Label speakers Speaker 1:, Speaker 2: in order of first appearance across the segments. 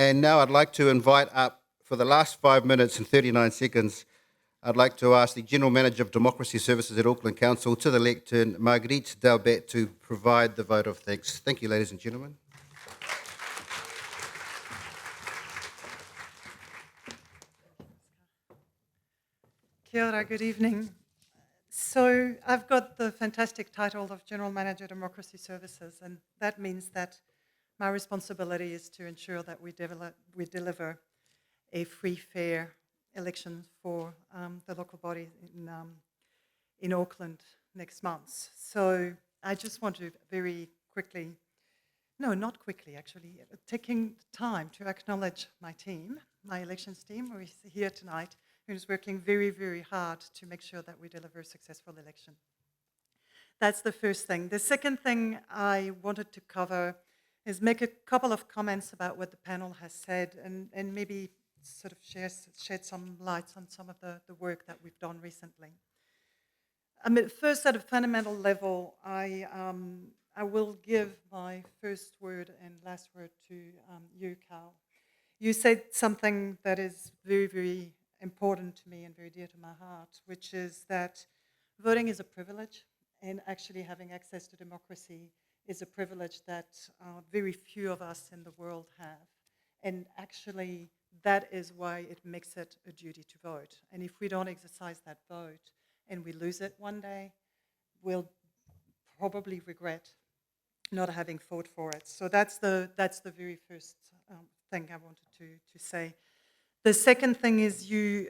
Speaker 1: And now I'd like to invite up, for the last 5 minutes and 39 seconds, I'd like to ask the General Manager of Democracy Services at Auckland Council, to the lectern, Marguerite Dalbet, to provide the vote of thanks. Thank you, ladies and gentlemen.
Speaker 2: Kia ora, good evening. So I've got the fantastic title of General Manager Democracy Services, and that means that my responsibility is to ensure that we deliver a free, fair election for the local body in Auckland next month. So I just want to very quickly, no, not quickly actually, taking time to acknowledge my team, my elections team, who is here tonight, who's working very, very hard to make sure that we deliver a successful election. That's the first thing. The second thing I wanted to cover is make a couple of comments about what the panel has said and maybe sort of shed some lights on some of the work that we've done recently. I mean, first, at a fundamental level, I will give my first word and last word to you, Carl. You said something that is very, very important to me and very dear to my heart, which is that voting is a privilege, and actually having access to democracy is a privilege that very few of us in the world have. And actually, that is why it makes it a duty to vote. And if we don't exercise that vote and we lose it one day, we'll probably regret not having fought for it. So that's the very first thing I wanted to say. The second thing is you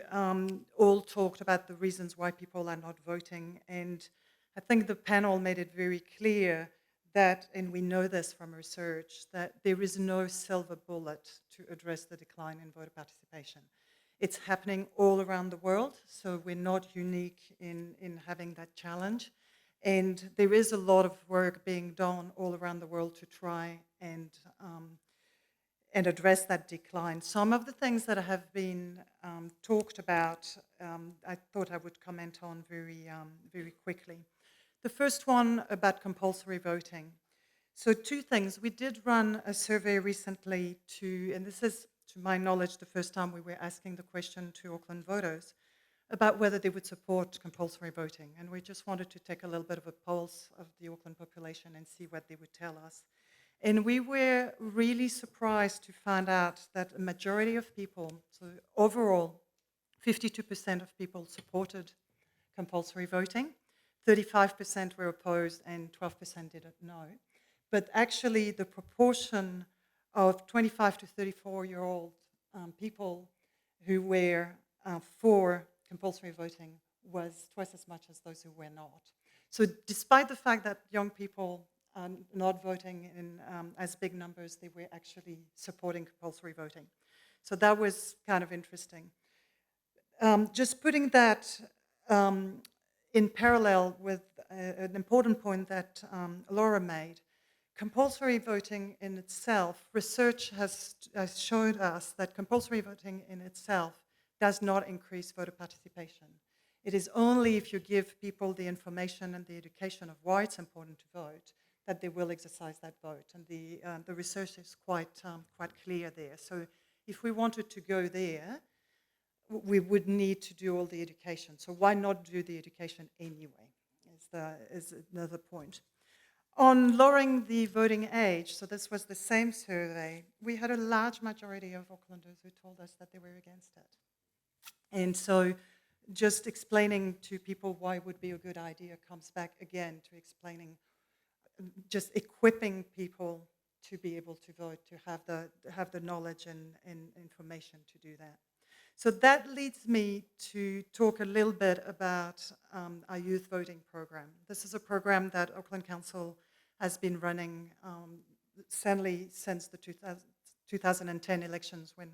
Speaker 2: all talked about the reasons why people are not voting, and I think the panel made it very clear that, and we know this from research, that there is no silver bullet to address the decline in voter participation. It's happening all around the world, so we're not unique in having that challenge. And there is a lot of work being done all around the world to try and address that decline. Some of the things that have been talked about, I thought I would comment on very quickly. The first one about compulsory voting. So two things. We did run a survey recently and this is, to my knowledge, the first time we were asking the question to Auckland voters about whether they would support compulsory voting. And we just wanted to take a little bit of a pulse of the Auckland population and see what they would tell us. And we were really surprised to find out that a majority of people, so overall, 52% of people supported compulsory voting, 35% were opposed, and 12% didn't know. But actually, the proportion of 25 to 34-year-old people who were for compulsory voting was twice as much as those who were not. So despite the fact that young people are not voting in as big numbers, they were actually supporting compulsory voting. So that was kind of interesting. Just putting that in parallel with an important point that Laura made, compulsory voting in itself, research has showed us that compulsory voting in itself does not increase voter participation. It is only if you give people the information and the education of why it's important to vote that they will exercise that vote. And the research is quite clear there. So if we wanted to go there, we would need to do all the education. So why not do the education anyway, is another point. On lowering the voting age, so this was the same survey, we had a large majority of Aucklanders who told us that they were against it. And so just explaining to people why it would be a good idea comes back again to explaining, just equipping people to be able to vote, to have the knowledge and information to do that. So that leads me to talk a little bit about our youth voting program. This is a program that Auckland Council has been running sadly since the 2010 elections when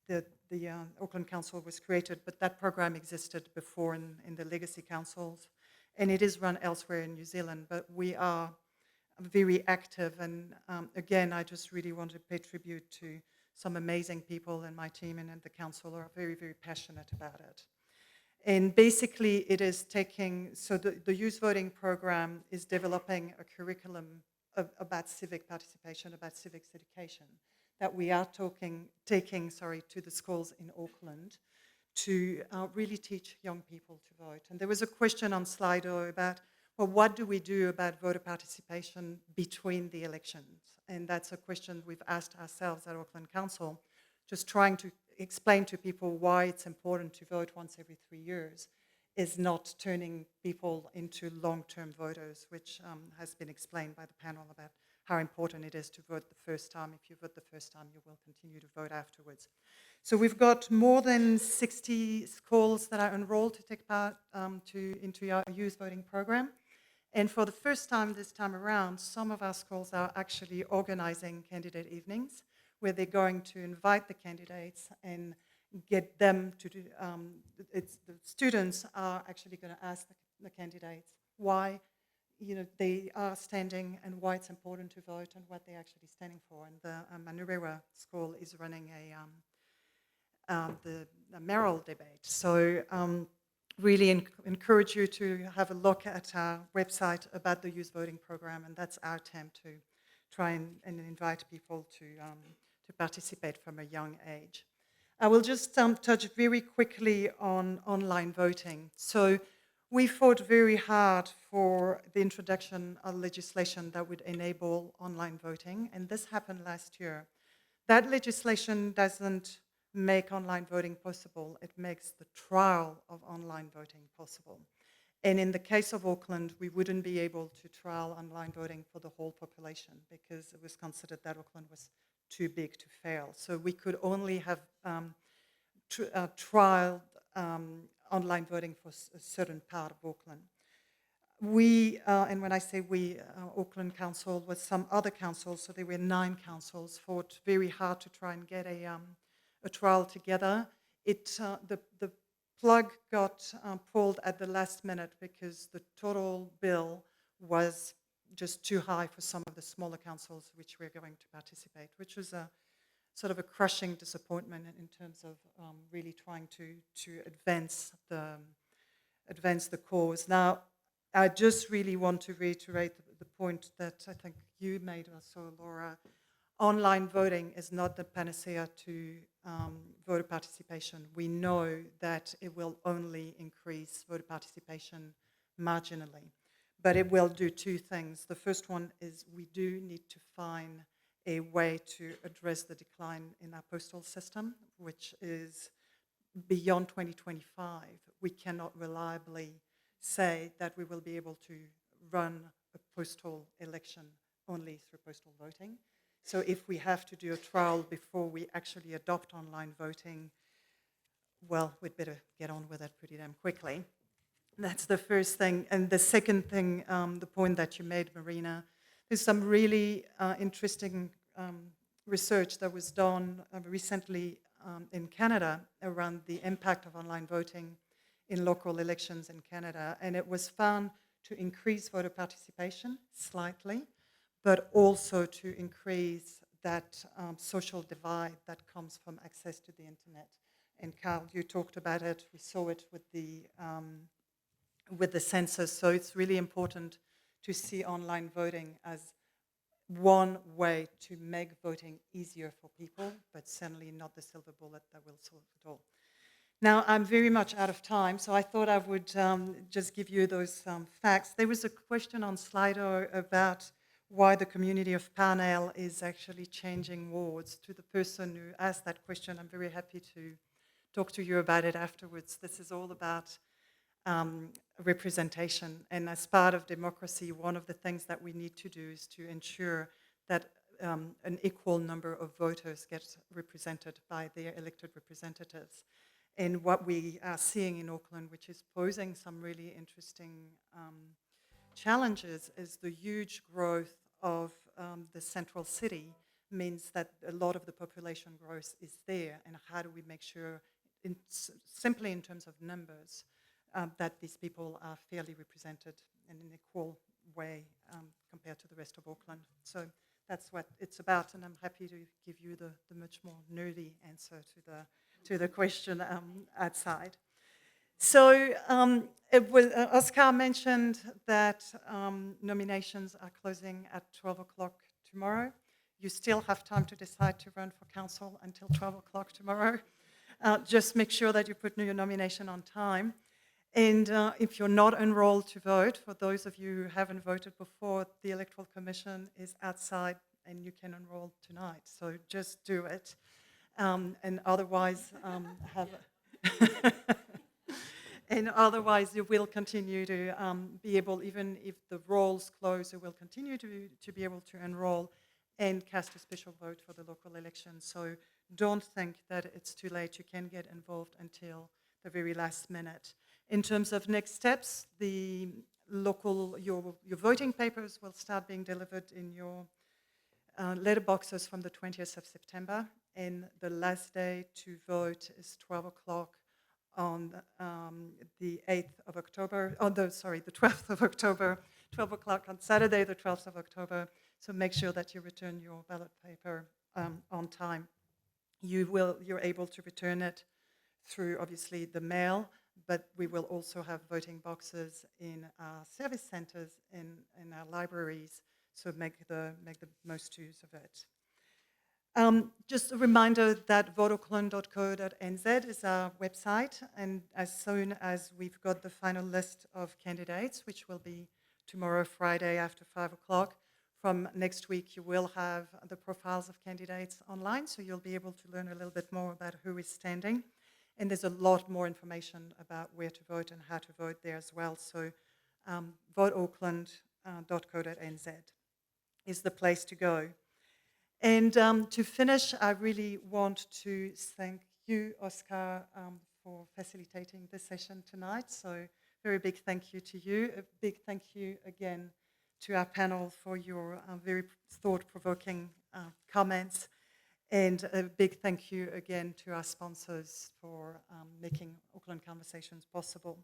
Speaker 2: the Auckland Council was created, but that program existed before in the legacy councils, and it is run elsewhere in New Zealand, but we are very active, and again, I just really want to pay tribute to some amazing people in my team and in the council who are very, very passionate about it. And basically it is so the youth voting program is developing a curriculum about civic participation, about civics education. that we are taking to the schools in Auckland to really teach young people to vote. And there was a question on Slido about, well, what do we do about voter participation between the elections? And that's a question we've asked ourselves at Auckland Council, just trying to explain to people why it's important to vote once every 3 years is not turning people into long-term voters, which has been explained by the panel about how important it is to vote the first time. If you vote the first time, you will continue to vote afterwards. So we've got more than 60 schools that are enrolled to take part into our youth voting program. And for the first time this time around, some of our schools are actually organizing candidate evenings where they're going to invite the candidates and get them to do, the students are actually going to ask the candidates why they are standing and why it's important to vote and what they're actually standing for. And the Manurewa School is running the Merrill debate. So really encourage you to have a look at our website about the youth voting program, and that's our attempt to try and invite people to participate from a young age. I will just touch very quickly on online voting. So we fought very hard for the introduction of legislation that would enable online voting, and this happened last year. That legislation doesn't make online voting possible, it makes the trial of online voting possible. And in the case of Auckland, we wouldn't be able to trial online voting for the whole population because it was considered that Auckland was too big to fail. So we could only have trialed online voting for a certain part of Auckland. We, and when I say we, Auckland Council with some other councils, so there were 9 councils, fought very hard to try and get a trial together. The plug got pulled at the last minute because the total bill was just too high for some of the smaller councils which were going to participate, which was a sort of a crushing disappointment in terms of really trying to advance the cause. Now, I just really want to reiterate the point that I think you made also, Laura. Online voting is not the panacea to voter participation. We know that it will only increase voter participation marginally, but it will do 2 things. The first one is we do need to find a way to address the decline in our postal system, which is beyond 2025. We cannot reliably say that we will be able to run a postal election only through postal voting. So if we have to do a trial before we actually adopt online voting, well, we'd better get on with it pretty damn quickly. That's the first thing. And the second thing, the point that you made, Marina, there's some really interesting research that was done recently in Canada around the impact of online voting in local elections in Canada. And it was found to increase voter participation slightly, but also to increase that social divide that comes from access to the internet. And Carl, you talked about it. We saw it with the census. So it's really important to see online voting as one way to make voting easier for people, but certainly not the silver bullet that will solve it all. Now, I'm very much out of time, so I thought I would just give you those facts. There was a question on Slido about why the community of Parnell is actually changing wards. To the person who asked that question, I'm very happy to talk to you about it afterwards. This is all about representation, and as part of democracy, one of the things that we need to do is to ensure that an equal number of voters get represented by their elected representatives. And what we are seeing in Auckland, which is posing some really interesting challenges, is the huge growth of the central city means that a lot of the population growth is there, and how do we make sure, simply in terms of numbers, that these people are fairly represented in an equal way compared to the rest of Auckland. So that's what it's about, and I'm happy to give you the much more nerdy answer to the question outside. So Oscar mentioned that nominations are closing at 12 o'clock tomorrow. You still have time to decide to run for council until 12 o'clock tomorrow. Just make sure that you put your nomination on time. And if you're not enrolled to vote, for those of you who haven't voted before, the Electoral Commission is outside and you can enroll tonight. So just do it. And otherwise, and otherwise, you will continue to be able, even if the rolls close, you will continue to be able to enroll and cast a special vote for the local elections. So don't think that it's too late. You can get involved until the very last minute. In terms of next steps, the your voting papers will start being delivered in your letterboxes from the 20th of September, and the last day to vote is 12 o'clock on the 8th of October, the 12th of October, 12 o'clock on Saturday, the 12th of October. So make sure that you return your ballot paper on time. You're able to return it through, obviously, the mail, but we will also have voting boxes in our service centres, in our libraries, so make the most use of it. Just a reminder that voteauckland.co.nz is our website, and as soon as we've got the final list of candidates, which will be tomorrow, Friday, after 5 o'clock, from next week you will have the profiles of candidates online, so you'll be able to learn a little bit more about who is standing. And there's a lot more information about where to vote and how to vote there as well. So voteauckland.co.nz is the place to go. And to finish, I really want to thank you, Oscar, for facilitating this session tonight. So very big thank you to you. A big thank you again to our panel for your very thought-provoking comments. And a big thank you again to our sponsors for making Auckland Conversations possible.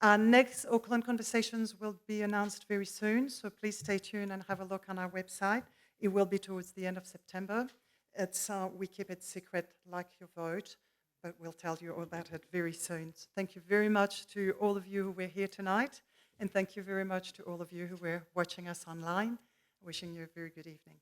Speaker 2: Our next Auckland Conversations will be announced very soon, so please stay tuned and have a look on our website. It will be towards the end of September. We keep it secret like your vote, but we'll tell you all about it very soon. So thank you very much to all of you who were here tonight, and thank you very much to all of you who were watching us online. Wishing you a very good evening.